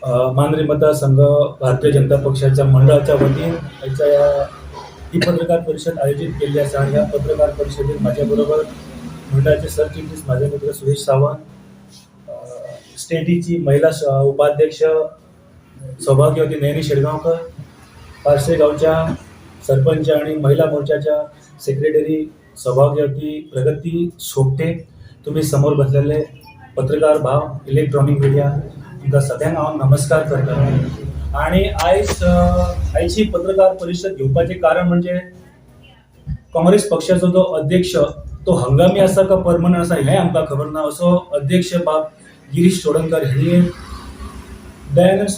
मांजरी मतदारसंघ भारतीय जनता पक्षाच्या मंडळाच्या वतीन ही पत्रकार परिषद आयोजित केली असा. या पत्रकार परिषदेत माझ्याबरोबर मंडळाचे सरचिटणीस माझे मित्र सुरेश सावंत, स्टेटीची महिला उपाध्यक्ष सौभाग्यवती नयनी शेडगावकर, पारसे गावच्या सरपंच आणि महिला मोर्चाच्या सेक्रेटरी सौभाग्यवती प्रगती सोपटे, तुम्ही समोर बसलेले पत्रकार भाव, इलेक्ट्रॉनिक मीडिया, तुमका सगळ्यांना हांव नमस्कार करता. आणि आयची पत्रकार परिषद घेवपाचें कारण म्हणजे काँग्रेस पक्षाचो जो अध्यक्ष तो हंगामी आसा का परमनंट आसा हें आमकां खबर ना. असो अध्यक्ष बाब गिरीश चोडणकर हांणी दयानंद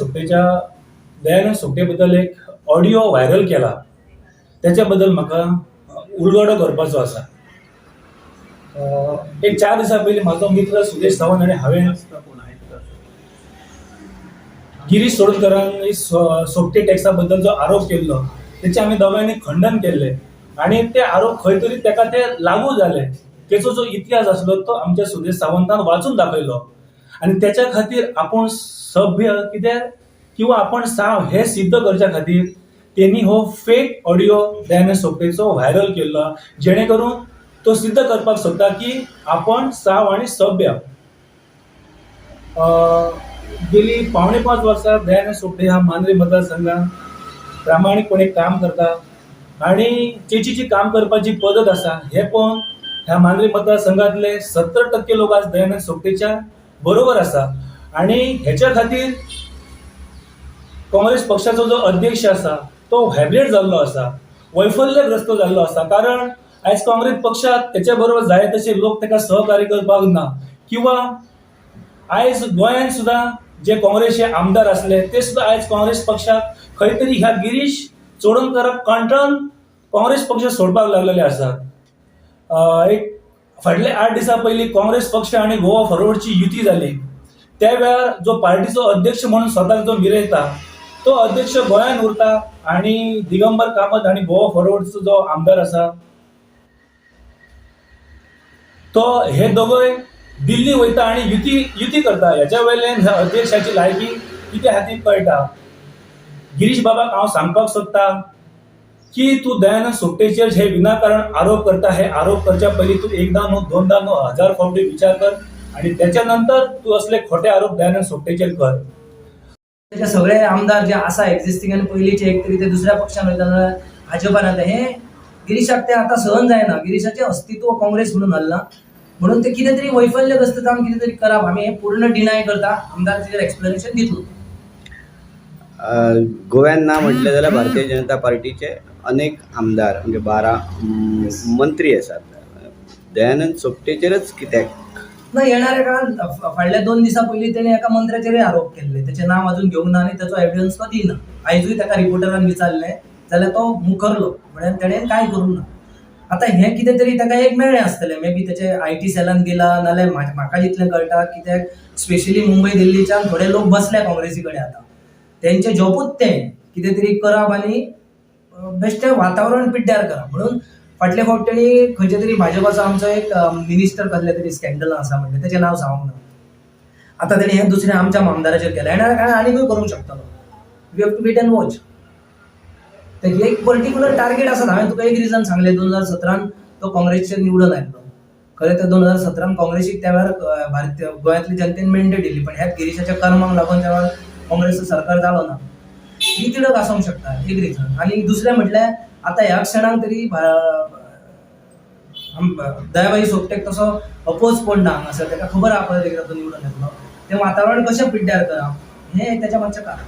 सोपटे बद्दल एक ऑडिओ व्हायरल केला. त्याच्या बद्दल म्हाका उलगडो करपाचो आसा. एक 4 दिसां पयलीं म्हाजो मित्र सुरेश सावंत आनी हांवें गिरीश चोडणकरान सोपटे टॅक्सा बद्दल जो आरोप केल्लो तेचे आमी दोगांयनी खंडन केल्ले आणि ते आरोप खंय तरी तेका ते लागू जाले. तेचो जो इतिहास आसलो तो आमच्या सुरेश सावंतान वाचून दाखयलो आणि त्याच्या खातीर आपूण सभ्य कित्याक किंवा आपण साव हे सिद्ध करच्या खातीर त्यांनी हो फेक ऑडिओ दयानंद सोपटेचो व्हायरल केल्लो, जेणे करून तो सिद्ध करपाक सोदता की आपण साव आणि सभ्य. गेली 4.5 वर्सां दयानंद सोपटे हा मांद्रे मतदारसंघात प्रामाणिकपणे काम करता आणि तेची जी काम करपाची पद्धत आसा हे पळोवन ह्या मांद्रे मतदारसंघातले 70% लोक आज दयानंद सोपटेच्या बरोबर आसा. आणि हेच्या खातीर काँग्रेस पक्षाचो जो अध्यक्ष आसा तो व्हायब्रेट जाल्लो आसा, वैफल्यग्रस्त जाल्लो आसा. कारण आयज काँग्रेस पक्षात त्याच्या बरोबर जाय तशे लोक ताका सहकार्य करपाक ना. किंवा आयज गोंयांत सुद्धा जे काँग्रेसचे आमदार असले ते सुद्धा आयज काँग्रेस पक्षात खंय तरी ह्या गिरीश चोडणकराक कंटाळून काँग्रेस पक्ष सोडपाक लागलेले आसात. एक फाटले 8 दिसां पयलीं काँग्रेस पक्ष आणि गोवा फॉरवर्डची युती जाली. त्या वेळार जो पार्टीचो अध्यक्ष म्हणून स्वताक जो मिरयता तो अध्यक्ष गोंयांत उरता आणि दिगंबर कामत आणि गोवा फॉरवर्डचो जो आमदार आसा तो हे दोगोय दिल्ली वयता आणि युती करता. ह्याच्या वयल्यान ह्या अध्यक्षाची लायकी कित्या खातीर कळटा. गिरीश बाबाक हांव सांगपाक सोदता की तूं दयानंद सोपटेचेर हे विनाकारण आरोप करता. हे आरोप करच्या पयलीं तूं एकदा न्हू, दोनदा न्हू, 1000 फावटी विचार कर आणि त्याच्या नंतर तूं असले खोटे आरोप दयानंद सोपटेचेर कर. त्याचे सगळे आमदार जे आसा एक्झिस्टिंग आणि पयलींचे एक तरी ते दुसऱ्या पक्षान वयता, भाजपान येता, हे गिरीशाक ते आता सहन जायना. गिरीशाचे अस्तित्व काँग्रेस म्हणून हल्ला म्हणून ते कितें तरी वैफल्यग्रस्त काम कितें तरी करप आमी हे पूर्ण डिनाय करता. आमदार तेजेर एक्सप्लेनेशन दितलो. गोव्यात ना म्हटलें जाल्यार भारतीय जनता पार्टीचे अनेक आमदार म्हणजे 12 मंत्री आसात. दयानंद सोपटेचेरच कित्याक ना येणाऱ्या काळात फाटल्या 2 दिसां पयलीं तेणें एका मंत्र्याचेरय आरोप केल्ले. तेचें नांव अजून घेवंक ना आणि त्याचो एविडन्स तो दिना. आयजूय ताका रिपोर्टरान विचारलें जाल्यार तो मुखरलो, म्हळ्यार तेणें कांय करूंक ना. आता हे कितें तरी ताका एक मेळ्ळें आसतलें, मे बी तेचे IT सेलान दिला नाल्यार म्हाका जितलें कळटा कित्याक स्पेशली मुंबय दिल्लीच्यान थोडे लोक बसले काँग्रेसी कडेन. आता तेंचे जॉबूच तें कितें तरी करप आनी बेश्टें वातावरण पिड्ड्यार करप. म्हणून फाटले फावट तेणी खंयच्या तरी भाजपाचो आमचो एक मिनिस्टर कसले तरी स्कॅन्डल आसा म्हणजे तेचें नांव सांगूंक ना. आतां तेणी हें दुसऱ्या आमच्या आमदाराचेर केलें. येणाऱ्या काळात आनीकूय करूंक शकतलो. We have to wait and watch. एक पर्टिक्युलर टार्गेट आसा. हांवें तुका एक रिजन सांगलें. 2017 तो काँग्रेसचेर निवडून आयल्लो. खरें तर 2017 काँग्रेसीक त्या वेळार भारतीय गोंयांतल्या जनतेन मेंडेट दिल्ली, पण ह्याच गिरीशाच्या कर्माक लागून त्या वेळार काँग्रेसचो सरकार जालो ना. ही तिडक आसूंक शकता एक रिजन. आनी दुसरें म्हटल्यार आतां ह्या क्षणाक तरी दयाबाई सोपटेक तसो अपोज कोण ना हांगासर. ताका खबर आहा पळय तो निवडून येतलो. तें वातावरण कशें पिड्ड्यार करप हें तेच्या मातशें कारण.